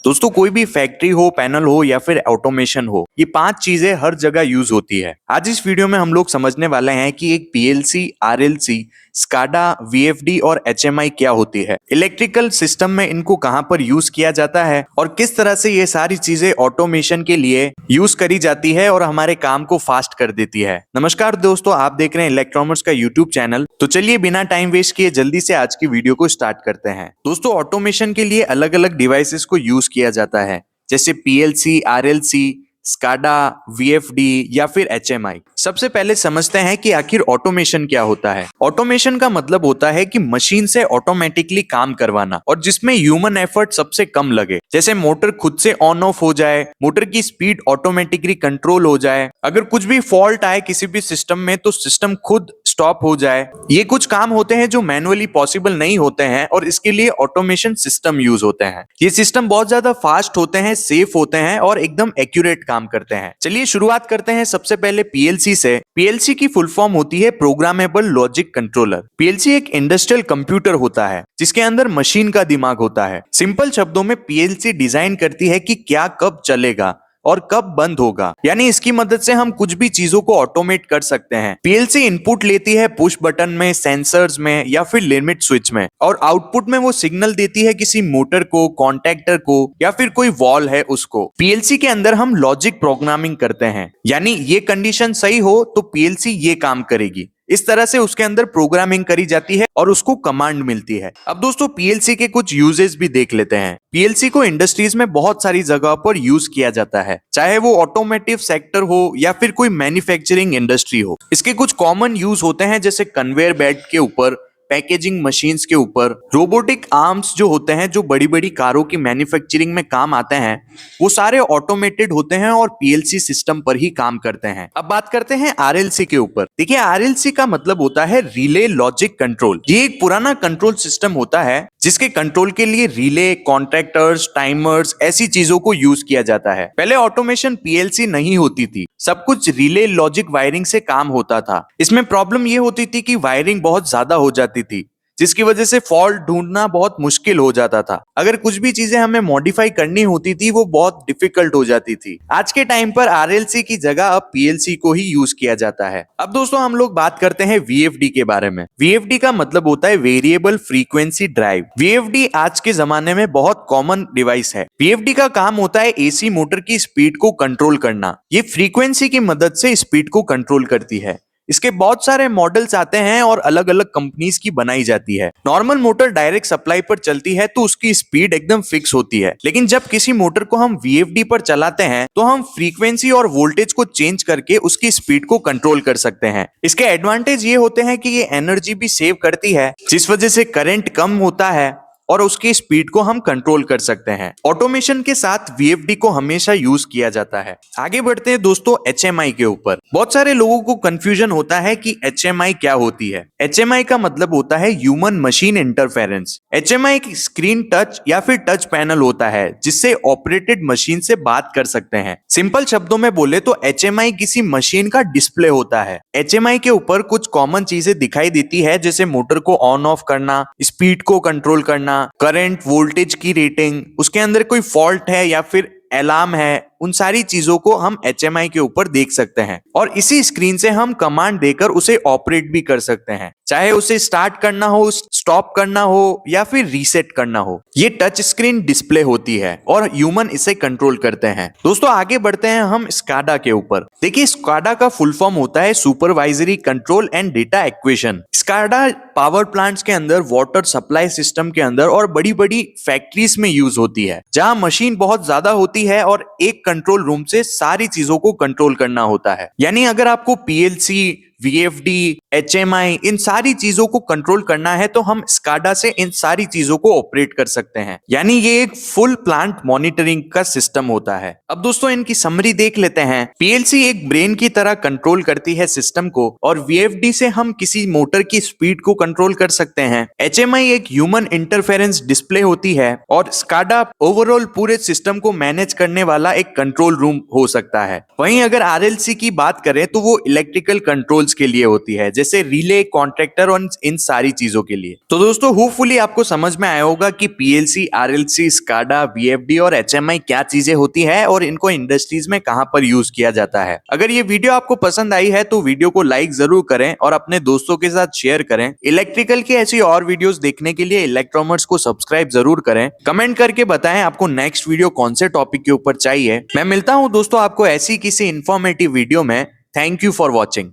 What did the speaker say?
दोस्तों कोई भी फैक्ट्री हो, पैनल हो या फिर ऑटोमेशन हो, ये 5 चीजें हर जगह यूज होती है। आज इस वीडियो में हम लोग समझने वाले हैं कि एक पीएलसी, आरएलसी, स्काडा, वीएफडी और एचएमआई क्या होती है, इलेक्ट्रिकल सिस्टम में इनको कहां पर यूज किया जाता है और किस तरह से ये सारी चीजें ऑटोमेशन के लिए यूज करी जाती है और हमारे काम को फास्ट कर देती है। नमस्कार दोस्तों, आप देख रहे हैं इलेक्ट्रॉनिक्स का यूट्यूब चैनल। तो चलिए बिना टाइम वेस्ट किए जल्दी से आज की वीडियो को स्टार्ट करते हैं। दोस्तों ऑटोमेशन के लिए अलग अलग डिवाइसेस को यूज किया जाता है, जैसे पीएलसी, आरएलसी, स्काडा, वीएफडी या फिर एचएमआई। सबसे पहले समझते हैं कि आखिर ऑटोमेशन क्या होता है। ऑटोमेशन का मतलब होता है कि मशीन से ऑटोमेटिकली काम करवाना और जिसमें ह्यूमन एफर्ट सबसे कम लगे। जैसे मोटर खुद से ऑन ऑफ हो जाए, मोटर की स्पीड ऑटोमेटिकली कंट्रोल हो जाए, अगर कुछ भी फॉल्ट आए किसी भी सिस्टम में तो सिस्टम खुद स्टॉप हो जाए। ये कुछ काम होते हैं जो मैनुअली पॉसिबल नहीं होते हैं और इसके लिए ऑटोमेशन सिस्टम यूज होते हैं। ये सिस्टम बहुत ज्यादा फास्ट होते हैं, सेफ होते हैं और एकदम एक्यूरेट काम करते हैं। चलिए शुरुआत करते हैं सबसे पहले पीएलसी से। पीएलसी की फुल फॉर्म होती है प्रोग्रामेबल लॉजिक कंट्रोलर। पीएलसी एक इंडस्ट्रियल कंप्यूटर होता है जिसके अंदर मशीन का दिमाग होता है। सिंपल शब्दों में पीएलसी डिजाइन करती है कि क्या कब चलेगा और कब बंद होगा, यानी इसकी मदद से हम कुछ भी चीजों को ऑटोमेट कर सकते हैं। पीएलसी इनपुट लेती है पुश बटन में, सेंसर्स में या फिर लिमिट स्विच में, और आउटपुट में वो सिग्नल देती है किसी मोटर को, कॉन्टैक्टर को या फिर कोई वॉल है उसको। पीएलसी के अंदर हम लॉजिक प्रोग्रामिंग करते हैं, यानी ये कंडीशन सही हो तो पीएलसी ये काम करेगी। इस तरह से उसके अंदर प्रोग्रामिंग करी जाती है और उसको कमांड मिलती है। अब दोस्तों पीएलसी के कुछ यूजेस भी देख लेते हैं। पीएलसी को इंडस्ट्रीज में बहुत सारी जगह पर यूज किया जाता है, चाहे वो ऑटोमोटिव सेक्टर हो या फिर कोई मैन्युफैक्चरिंग इंडस्ट्री हो। इसके कुछ कॉमन यूज होते हैं, जैसे कन्वेयर बेल्ट के ऊपर, पैकेजिंग मशीन्स के ऊपर, रोबोटिक आर्म्स जो होते हैं जो बड़ी बड़ी कारों की मैन्युफैक्चरिंग में काम आते हैं, वो सारे ऑटोमेटेड होते हैं और पीएलसी सिस्टम पर ही काम करते हैं। अब बात करते हैं आरएलसी के ऊपर। देखिए आरएलसी का मतलब होता है रिले लॉजिक कंट्रोल। ये एक पुराना कंट्रोल सिस्टम होता है जिसके कंट्रोल के लिए रिले, कॉन्ट्रैक्टर्स, टाइमर्स ऐसी चीजों को यूज किया जाता है। पहले ऑटोमेशन पीएलसी नहीं होती थी, सब कुछ रिले लॉजिक वायरिंग से काम होता था। इसमें प्रॉब्लम ये होती थी कि वायरिंग बहुत ज्यादा हो जाती थी, जिसकी वजह से फॉल्ट ढूंढना बहुत मुश्किल हो जाता था। अगर कुछ भी चीजें हमें मॉडिफाई करनी होती थी वो बहुत डिफिकल्ट हो जाती थी। आज के टाइम पर आरएलसी की जगह अब पीएलसी को ही यूज किया जाता है। अब दोस्तों हम लोग बात करते हैं वीएफडी के बारे में। वीएफडी का मतलब होता है वेरिएबल फ्रीक्वेंसी ड्राइव। वीएफडी आज के जमाने में बहुत कॉमन डिवाइस है। वीएफडी का काम होता है एसी मोटर की स्पीड को कंट्रोल करना। ये फ्रीक्वेंसी की मदद से स्पीड को कंट्रोल करती है। इसके बहुत सारे मॉडल्स आते हैं और अलग अलग कंपनीज की बनाई जाती है। नॉर्मल मोटर डायरेक्ट सप्लाई पर चलती है तो उसकी स्पीड एकदम फिक्स होती है, लेकिन जब किसी मोटर को हम वीएफडी पर चलाते हैं तो हम फ्रीक्वेंसी और वोल्टेज को चेंज करके उसकी स्पीड को कंट्रोल कर सकते हैं। इसके एडवांटेज ये होते हैं कि ये एनर्जी भी सेव करती है, जिस वजह से करंट कम होता है और उसकी स्पीड को हम कंट्रोल कर सकते हैं। ऑटोमेशन के साथ वीएफडी को हमेशा यूज किया जाता है। आगे बढ़ते हैं दोस्तों एचएमआई के ऊपर। बहुत सारे लोगों को कंफ्यूजन होता है कि एचएमआई क्या होती है। एचएमआई का मतलब होता है ह्यूमन मशीन इंटरफेरेंस। एचएमआई एक स्क्रीन टच या फिर टच पैनल होता है जिससे ऑपरेटेड मशीन से बात कर सकते हैं। सिंपल शब्दों में बोले तो एचएमआई किसी मशीन का डिस्प्ले होता है। एचएमआई के ऊपर कुछ कॉमन चीजें दिखाई देती है, जैसे मोटर को ऑन ऑफ करना, स्पीड को कंट्रोल करना, करंट, वोल्टेज की रेटिंग, उसके अंदर कोई फॉल्ट है या फिर अलार्म है, उन सारी चीजों को हम एचएमआई के ऊपर देख सकते हैं और इसी स्क्रीन से हम कमांड देकर उसे ऑपरेट भी कर सकते हैं, चाहे उसे स्टार्ट करना हो, स्टॉप करना हो या फिर रीसेट करना हो। ये टच स्क्रीन डिस्प्ले होती है और ह्यूमन इसे कंट्रोल करते हैं। दोस्तों आगे बढ़ते हैं हम स्काडा के ऊपर। देखिए स्काडा का फुल फॉर्म होता है supervisory control and data equation. SCADA power plants के अंदर, वाटर सप्लाई सिस्टम के अंदर और बड़ी बड़ी फैक्ट्रीज में यूज होती है, जहां मशीन बहुत ज्यादा होती है और एक कंट्रोल रूम से सारी चीजों को कंट्रोल करना होता है। यानी अगर आपको पीएलसी, वीएफडी, एचएमआई इन सारी चीजों को कंट्रोल करना है तो हम स्काडा से इन सारी चीजों को ऑपरेट कर सकते हैं। यानी ये एक फुल प्लांट मॉनिटरिंग का सिस्टम होता है। अब दोस्तों इनकी समरी देख लेते हैं। पीएलसी एक ब्रेन की तरह कंट्रोल करती है सिस्टम को और वीएफडी से हम किसी मोटर की स्पीड को कंट्रोल कर सकते हैं। एचएमआई एक ह्यूमन इंटरफेरेंस डिस्प्ले होती है और स्काडा ओवरऑल पूरे सिस्टम को मैनेज करने वाला एक कंट्रोल रूम हो सकता है। वहीं अगर आरएलसी की बात करें तो वो इलेक्ट्रिकल कंट्रोल कंट्रोल्स के लिए होती है, जैसे रिले, कॉन्ट्रैक्टर और इन सारी चीजों के लिए। तो दोस्तों होपफुली आपको समझ में आया होगा कि पीएलसी, आरएलसी, स्काडा, वीएफडी और एचएमआई क्या चीजें होती है और इनको इंडस्ट्रीज में कहां पर यूज किया जाता है। अगर ये वीडियो आपको पसंद आई है तो वीडियो को लाइक जरूर करें और अपने दोस्तों के साथ शेयर करें। इलेक्ट्रिकल की ऐसी और वीडियोस देखने के लिए इलेक्ट्रोमर्स को सब्सक्राइब जरूर करें। कमेंट करके बताएं आपको नेक्स्ट वीडियो कौन से टॉपिक के ऊपर चाहिए। मैं मिलता हूं दोस्तों आपको ऐसी किसी इंफॉर्मेटिव वीडियो में। Thank you for watching.